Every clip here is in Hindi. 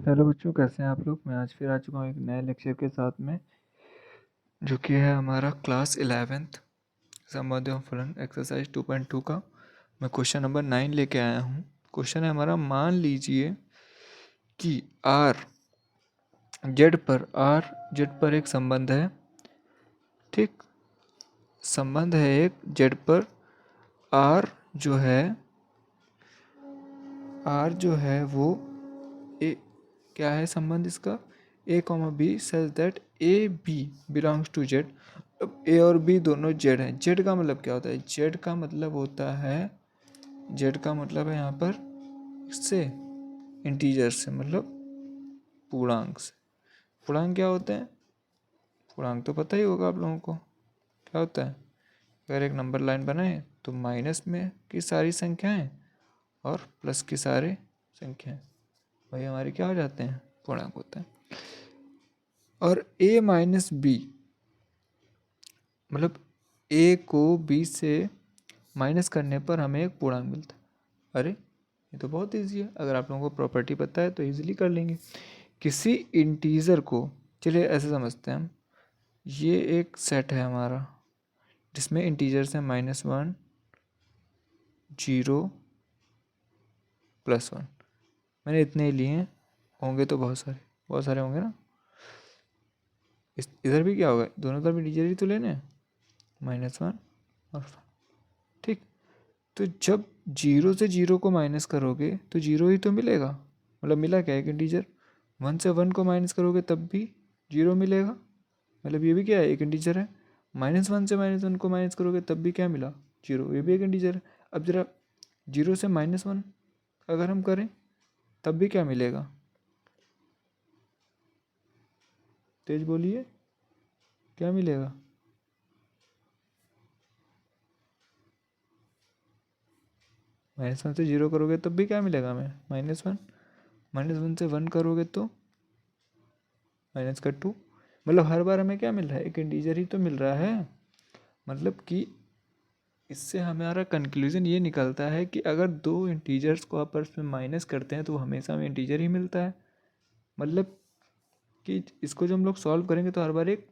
हेलो बच्चों, कैसे हैं आप लोग। मैं आज फिर आ चुका हूँ एक नए लेक्चर के साथ में, जो कि है हमारा क्लास 11th संबंध एवं फलन एक्सरसाइज 2.2 का। मैं क्वेश्चन नंबर 9 लेके आया हूँ। क्वेश्चन है हमारा, मान लीजिए कि आर जेड पर एक संबंध है। ठीक, संबंध है एक जेड पर। आर जो है वो ए, क्या है संबंध इसका, A comma B such that A B belongs to Z. अब ए और बी दोनों जेड हैं। जेड का मतलब क्या होता है? जेड का मतलब होता है, जेड का मतलब है यहाँ पर इससे इंटीजर से, मतलब पूर्णांक से। पूर्णांक क्या होते हैं? पूर्णांक तो पता ही होगा आप लोगों को क्या होता है। अगर एक नंबर लाइन बनाए तो माइनस में की सारी संख्याएं और प्लस की सारी संख्याएं, वही हमारे क्या हो जाते हैं? पूर्णांक होते हैं। और a माइनस बी, मतलब a को b से माइनस करने पर हमें एक पूर्णांक मिलता है। अरे ये तो बहुत इजी है, अगर आप लोगों को प्रॉपर्टी पता है तो इजीली कर लेंगे। किसी इंटीजर को, चलिए ऐसे समझते हैं हम, ये एक सेट है हमारा जिसमें इंटीजर्स हैं -1, 0, +1। मैंने इतने ही लिए हैं, होंगे तो बहुत सारे होंगे ना। इधर भी क्या होगा, दोनों तरफ इंटीजर ही तो लेने हैं, -1 और 1। ठीक, तो जब 0 से 0 को माइनस करोगे तो 0 ही तो मिलेगा। मतलब मिला क्या, एक इंटीजर। 1 से 1 को माइनस करोगे तब भी 0 मिलेगा, मतलब ये भी क्या है, एक इंटीजर है। -1 से -1 को माइनस करोगे तब भी क्या मिला, 0, ये भी एक इंटीजर है। अब जरा 0 से -1 अगर हम करें तब भी क्या मिलेगा, तेज बोलिए, क्या मिलेगा? -1 से 0 करोगे तब भी क्या मिलेगा हमें, -1। -1 से 1 करोगे तो -2। मतलब हर बार हमें क्या मिल रहा है, एक इंटीजर ही तो मिल रहा है। मतलब कि इससे हमारा कंक्लूजन ये निकलता है कि अगर दो इंटीजर्स को आपस में माइनस करते हैं तो हमेशा हमें इंटीजर ही मिलता है। मतलब कि इसको जो हम लोग सॉल्व करेंगे तो हर बार एक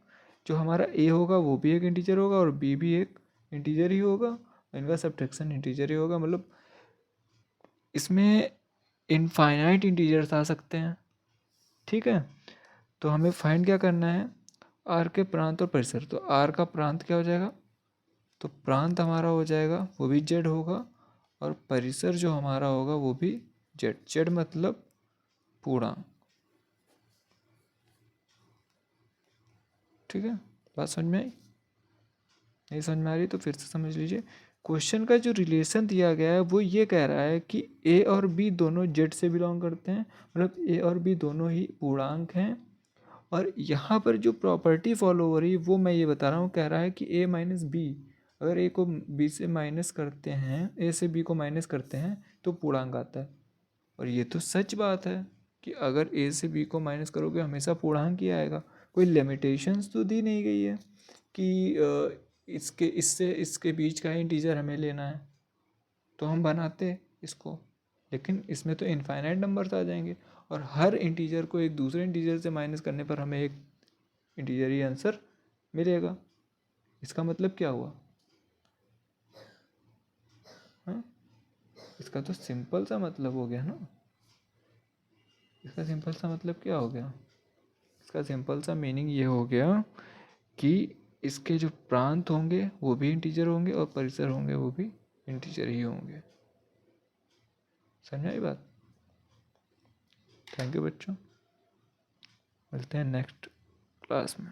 जो हमारा ए होगा वो भी एक इंटीजर होगा और बी भी एक इंटीजर ही होगा, इनका सब्ट्रैक्शन इंटीजर ही होगा। मतलब इसमें इनफाइनाइट इंटीजर्स आ सकते हैं। ठीक है, तो हमें फाइंड क्या करना है, आर के प्रांत और परिसर। तो आर का प्रांत क्या हो जाएगा, तो प्रांत हमारा हो जाएगा वो भी जेड होगा, और परिसर जो हमारा होगा वो भी जेड। जेड मतलब पूर्णांक। ठीक है, बात समझ में आई? नहीं समझ में आ रही तो फिर से समझ लीजिए। क्वेश्चन का जो रिलेशन दिया गया है वो ये कह रहा है कि ए और बी दोनों जेड से बिलोंग करते हैं, मतलब ए और बी दोनों ही पूर्णांक हैं। और यहाँ पर जो प्रॉपर्टी फॉलो हो रही है वो मैं ये बता रहा हूँ, कह रहा है कि ए माइनस बी, अगर ए को बी से माइनस करते हैं, ए से बी को माइनस करते हैं तो पूर्णांक आता है। और ये तो सच बात है कि अगर ए से बी को माइनस करोगे हमेशा पूर्णांक ही आएगा। कोई लिमिटेशंस तो दी नहीं गई है कि इसके बीच का इंटीजर हमें लेना है तो हम बनाते इसको, लेकिन इसमें तो इनफाइनाइट नंबर्स आ जाएंगे और हर इंटीजर को एक दूसरे इंटीजर से माइनस करने पर हमें एक इंटीजर ही आंसर मिलेगा। इसका मतलब क्या हुआ, हाँ? इसका तो सिंपल सा मतलब हो गया ना। इसका सिंपल सा मतलब क्या हो गया, इसका सिंपल सा मीनिंग ये हो गया कि इसके जो प्रांत होंगे वो भी इंटीजर होंगे और परिसर होंगे वो भी इंटीजर ही होंगे। समझ आई बात? थैंक यू बच्चों, मिलते हैं नेक्स्ट क्लास में।